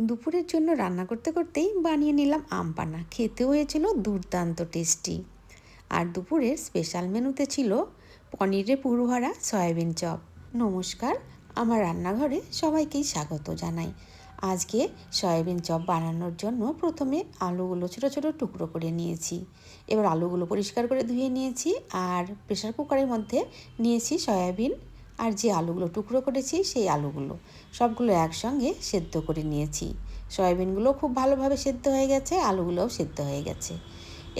দুপুরের জন্য রান্না করতে করতেই বানিয়ে নিলাম আম পান্না। খেতেও হয়েছিল দুর্দান্ত টেস্টি। আর দুপুরের স্পেশাল মেনুতে ছিল পনিরের পুরভরা সয়াবিন চপ। নমস্কার, আমার রান্নাঘরে সবাইকেই স্বাগত জানাই। আজকে সয়াবিন চপ বানানোর জন্য প্রথমে আলুগুলো ছোটো ছোটো টুকরো করে নিয়েছি। এবার আলুগুলো পরিষ্কার করে ধুয়ে নিয়েছি আর প্রেসার কুকারের মধ্যে নিয়েছি সয়াবিন আর যে আলুগুলো টুকরো করেছি সেই আলুগুলো সবগুলো একসঙ্গে সেদ্ধ করে নিয়েছি। সয়াবিনগুলো খুব ভালোভাবে সেদ্ধ হয়ে গেছে, আলুগুলোও সেদ্ধ হয়ে গেছে।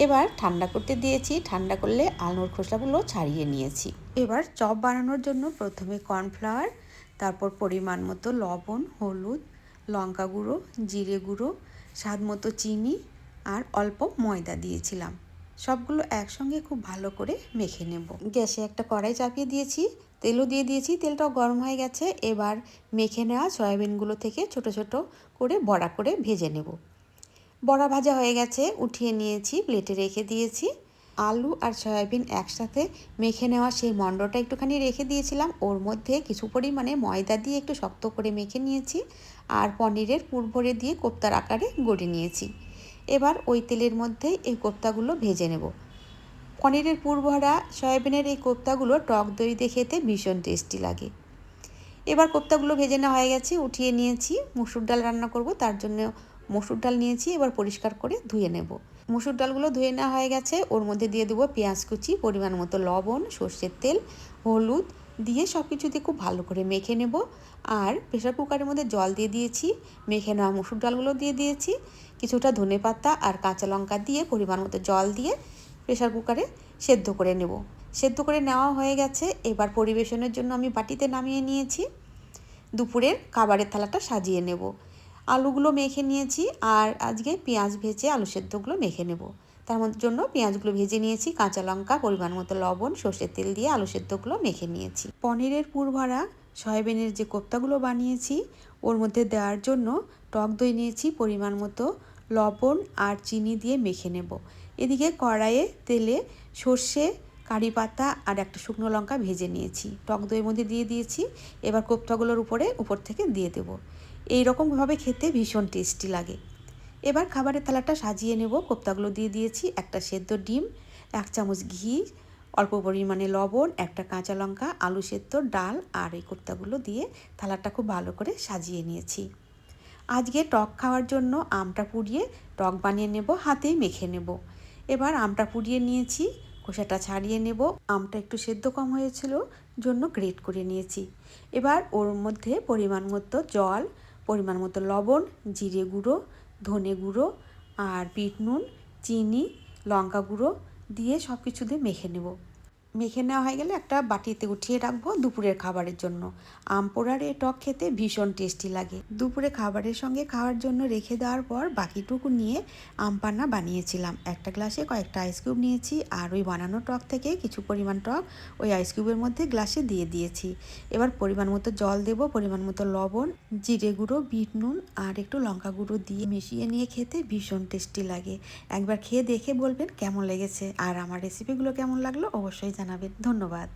এবার ঠান্ডা করতে দিয়েছি, ঠান্ডা করলে আলুর খোসাগুলো ছাড়িয়ে নিয়েছি। এবার চপ বানানোর জন্য প্রথমে কর্নফ্লাওয়ার, তারপর পরিমাণ মতো লবণ, হলুদ, লঙ্কা গুঁড়ো, জিরে গুঁড়ো, স্বাদ মতো চিনি আর অল্প ময়দা দিয়েছিলাম। সবগুলো একসঙ্গে খুব ভালো করে মেখে নেব। গ্যাসে একটা কড়াই চাপিয়ে দিয়েছি, তেলও দিয়ে দিয়েছি, তেলটাও গরম হয়ে গেছে। এবার মেখে নেওয়া সয়াবিনগুলো থেকে ছোট ছোট করে বড়া করে ভেজে নেব। বড়া ভাজা হয়ে গেছে, উঠিয়ে নিয়েছি, প্লেটে রেখে দিয়েছি। আলু আর সয়াবিন একসাথে মেখে নেওয়া সেই মণ্ডটা একটুখানি রেখে দিয়েছিলাম, ওর মধ্যে কিছু পরিমাণে ময়দা দিয়ে একটু শক্ত করে মেখে নিয়েছি আর পনিরের পুর ভরে দিয়ে কোপ্তার আকারে গড়ে নিয়েছি। এবার ওই তেলের মধ্যে এই কোপ্তাগুলো ভেজে নেব। পনিরের পুর ভরা সয়াবিনের এই কোপ্তাগুলো টক দই দিয়ে খেতে ভীষণ টেস্টি লাগে। এবার কোপ্তাগুলো ভেজে নেওয়া হয়ে গেছে, উঠিয়ে নিয়েছি। মুসুর ডাল রান্না করব, তার জন্য মসুর ডাল নিয়েছি, এবার পরিষ্কার করে ধুয়ে নেব। মসুর ডালগুলো ধুয়ে নেওয়া হয়ে গেছে, ওর মধ্যে দিয়ে দেবো পেঁয়াজ কুচি, পরিমাণ মতো লবণ, সর্ষের তেল, হলুদ দিয়ে সব কিছু দিয়ে খুব ভালো করে মেখে নেব। আর প্রেসার কুকারের মধ্যে জল দিয়ে দিয়েছি, মেখে নেওয়া মসুর ডালগুলো দিয়ে দিয়েছি, কিছুটা ধনেপাতা আর কাঁচা লঙ্কা দিয়ে পরিমাণ মতো জল দিয়ে প্রেসার কুকারে সেদ্ধ করে নেব। সেদ্ধ করে নেওয়া হয়ে গেছে, এবার পরিবেশনের জন্য আমি বাটিতে নামিয়ে নিয়েছি। দুপুরের খাবারের থালাটা সাজিয়ে নেব। আলুগুলো মেখে নিয়েছি আর আজকে পেঁয়াজ ভেজে আলু সেদ্ধগুলো মেখে নেব। তার জন্য পেঁয়াজগুলো ভেজে নিয়েছি, কাঁচা লঙ্কা, পরিমাণ মতো লবণ, সর্ষের তেল দিয়ে আলু সেদ্ধগুলো মেখে নিয়েছি। পনিরের পুর ভরা সয়াবিনের যে কোপ্তাগুলো বানিয়েছি ওর মধ্যে দেওয়ার জন্য টক দই নিয়েছি, পরিমাণ মতো লবণ আর চিনি দিয়ে মেখে নেব। এদিকে কড়াইয়ে তেলে সর্ষে, কারি পাতা আর একটা শুকনো লঙ্কা ভেজে নিয়েছি, টক দইয়ের মধ্যে দিয়ে দিয়েছি। এবার কোপ্তাগুলোর উপর থেকে দিয়ে দেব। এই রকমভাবে খেতে ভীষণ টেস্টি লাগে। এবার খাবারের থালাটা সাজিয়ে নেব। কোপ্তাগুলো দিয়ে দিয়েছি, একটা সেদ্ধ ডিম, 1 চামচ ঘি, অল্প পরিমাণে লবণ, একটা কাঁচা লঙ্কা, আলু সেদ্ধ, ডাল আর এই কোপ্তাগুলো দিয়ে থালাটা খুব ভালো করে সাজিয়ে নিয়েছি। আজকে টক খাওয়ার জন্য আমটা পুড়িয়ে টক বানিয়ে নেব, হাতেই মেখে নেব। এবার আমটা পুড়িয়ে নিয়েছি, খোসাটা ছাড়িয়ে নেব। আমটা একটু সেদ্ধ কম হয়েছিল জন্য গ্রেট করে নিয়েছি। এবার ওর মধ্যে পরিমাণ মতো জল, পরিমাণ মতো লবণ, জিরে গুঁড়ো, ধনে গুঁড়ো আর বিট নুন, চিনি, লঙ্কা গুঁড়ো দিয়ে সব কিছু দিয়ে মেখে নেব। মেখে নেওয়া হয়ে গেলে একটা বাটিতে উঠিয়ে রাখবো দুপুরের খাবারের জন্য। আম পোড়ার এই টক খেতে ভীষণ টেস্টি লাগে। দুপুরে খাবারের সঙ্গে খাওয়ার জন্য রেখে দেওয়ার পর বাকিটুকু নিয়ে আম পান্না বানিয়েছিলাম। একটা গ্লাসে কয়েকটা আইস কিউব নিয়েছি আর ওই বানানো টক থেকে কিছু পরিমাণ টক ওই আইস কিউবের মধ্যে গ্লাসে দিয়ে দিয়েছি। এবার পরিমাণ মতো জল দেব, পরিমাণ মতো লবণ, জিরে গুঁড়ো, বিট নুন আর একটু লঙ্কা গুঁড়ো দিয়ে মিশিয়ে নিয়ে খেতে ভীষণ টেস্টি লাগে। একবার খেয়ে দেখে বলবেন কেমন লেগেছে আর আমার রেসিপিগুলো কেমন লাগলো অবশ্যই জানাবেন। ধন্যবাদ।